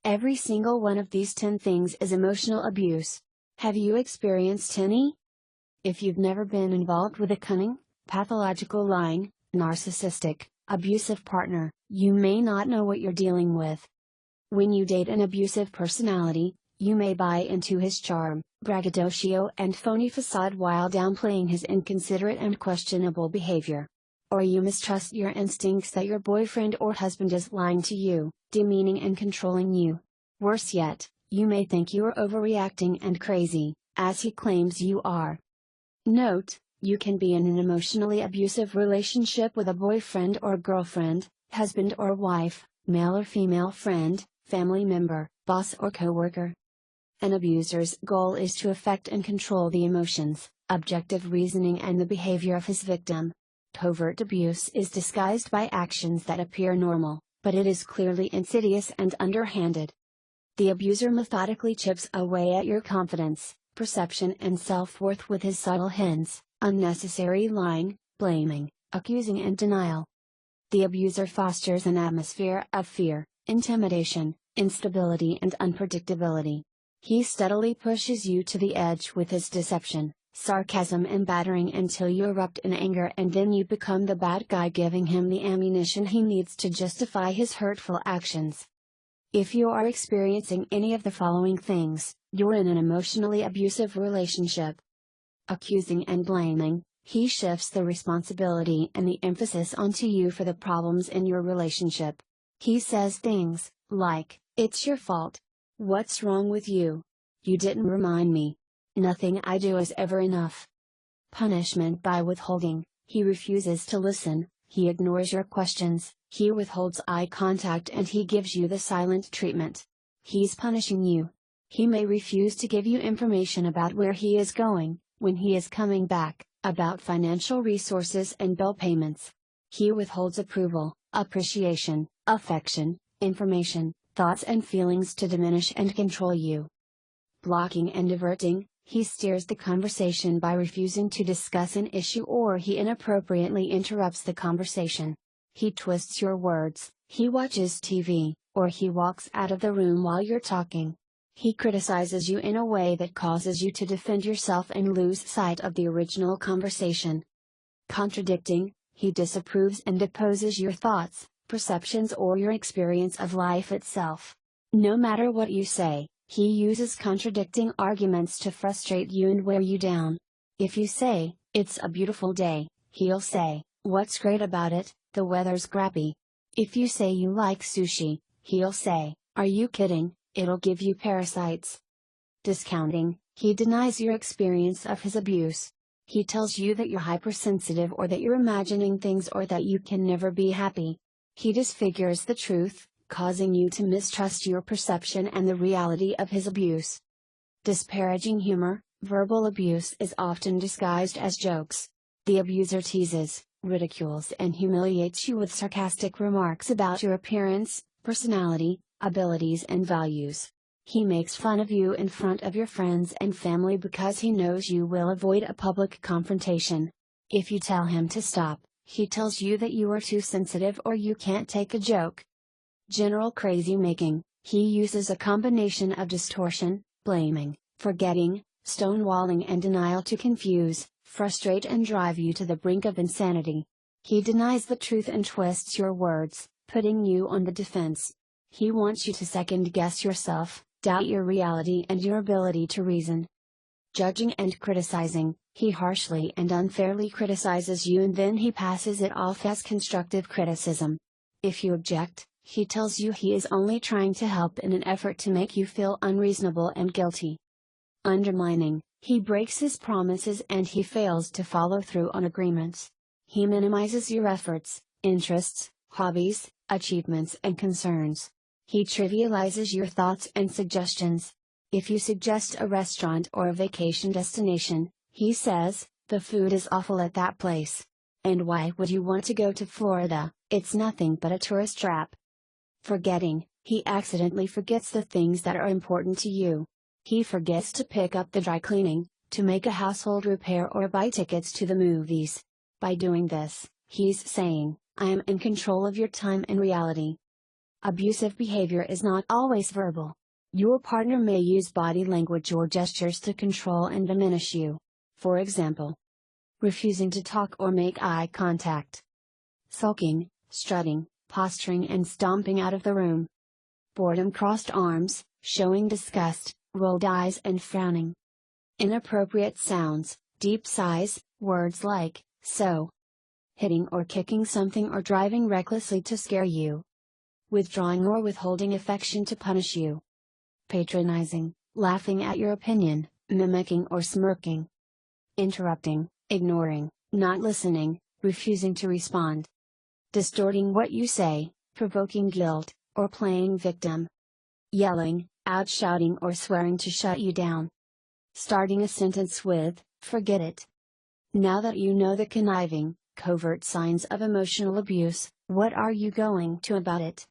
Every single one of these 10 things is emotional abuse. Have you experienced any? If you've never been involved with a cunning, pathological lying, narcissistic, abusive partner, you may not know what you're dealing with. When you date an abusive personality, you may buy into his charm, braggadocio and phony facade while downplaying his inconsiderate and questionable behavior. Or you mistrust your instincts that your boyfriend or husband is lying to you, demeaning and controlling you. Worse yet, you may think you are overreacting and crazy, as he claims you are. Note, you can be in an emotionally abusive relationship with a boyfriend or girlfriend, husband or wife, male or female friend, family member, boss or coworker. An abuser's goal is to affect and control the emotions, objective reasoning and the behavior of his victim. Covert abuse is disguised by actions that appear normal, but it is clearly insidious and underhanded. The abuser methodically chips away at your confidence, perception and self-worth with his subtle hints, unnecessary lying, blaming, accusing and denial. The abuser fosters an atmosphere of fear, intimidation, instability and unpredictability. He steadily pushes you to the edge with his deception, sarcasm and battering until you erupt in anger and then you become the bad guy giving him the ammunition he needs to justify his hurtful actions. If you are experiencing any of the following things, you're in an emotionally abusive relationship. Accusing and blaming, he shifts the responsibility and the emphasis onto you for the problems in your relationship. He says things like, "It's your fault. What's wrong with you? You didn't remind me. Nothing I do is ever enough." Punishment by withholding, he refuses to listen, he ignores your questions, he withholds eye contact and he gives you the silent treatment. He's punishing you. He may refuse to give you information about where he is going, when he is coming back, about financial resources and bill payments. He withholds approval, appreciation, affection, information, thoughts and feelings to diminish and control you. Blocking and diverting, he steers the conversation by refusing to discuss an issue or he inappropriately interrupts the conversation. He twists your words, he watches TV, or he walks out of the room while you're talking. He criticizes you in a way that causes you to defend yourself and lose sight of the original conversation. Contradicting, he disapproves and opposes your thoughts, perceptions or your experience of life itself. No matter what you say, he uses contradicting arguments to frustrate you and wear you down. If you say, "It's a beautiful day," he'll say, "What's great about it? The weather's crappy." If you say you like sushi, he'll say, "Are you kidding? It'll give you parasites." Discounting, he denies your experience of his abuse. He tells you that you're hypersensitive or that you're imagining things or that you can never be happy. He disfigures the truth, causing you to mistrust your perception and the reality of his abuse. Disparaging humor, verbal abuse is often disguised as jokes. The abuser teases, ridicules and humiliates you with sarcastic remarks about your appearance, personality, abilities and values. He makes fun of you in front of your friends and family because he knows you will avoid a public confrontation. If you tell him to stop, he tells you that you are too sensitive or you can't take a joke. General crazy making, he uses a combination of distortion, blaming, forgetting, stonewalling and denial to confuse, frustrate and drive you to the brink of insanity. He denies the truth and twists your words, putting you on the defense. He wants you to second-guess yourself, doubt your reality and your ability to reason. Judging and criticizing, he harshly and unfairly criticizes you and then he passes it off as constructive criticism. If you object, he tells you he is only trying to help in an effort to make you feel unreasonable and guilty. Undermining, he breaks his promises and he fails to follow through on agreements. He minimizes your efforts, interests, hobbies, achievements and concerns. He trivializes your thoughts and suggestions. If you suggest a restaurant or a vacation destination, he says, "The food is awful at that place. And why would you want to go to Florida? It's nothing but a tourist trap." Forgetting, he accidentally forgets the things that are important to you. He forgets to pick up the dry cleaning, to make a household repair or buy tickets to the movies. By doing this, he's saying, "I am in control of your time and reality." Abusive behavior is not always verbal. Your partner may use body language or gestures to control and diminish you. For example, refusing to talk or make eye contact, sulking, strutting, posturing and stomping out of the room, boredom, crossed arms, showing disgust, rolled eyes and frowning, inappropriate sounds, deep sighs, words like, so, hitting or kicking something or driving recklessly to scare you, withdrawing or withholding affection to punish you, patronizing, laughing at your opinion, mimicking or smirking, interrupting, ignoring, not listening, refusing to respond, distorting what you say, provoking guilt, or playing victim, yelling, out shouting or swearing to shut you down, starting a sentence with, forget it. Now that you know the conniving, covert signs of emotional abuse, what are you going to about it?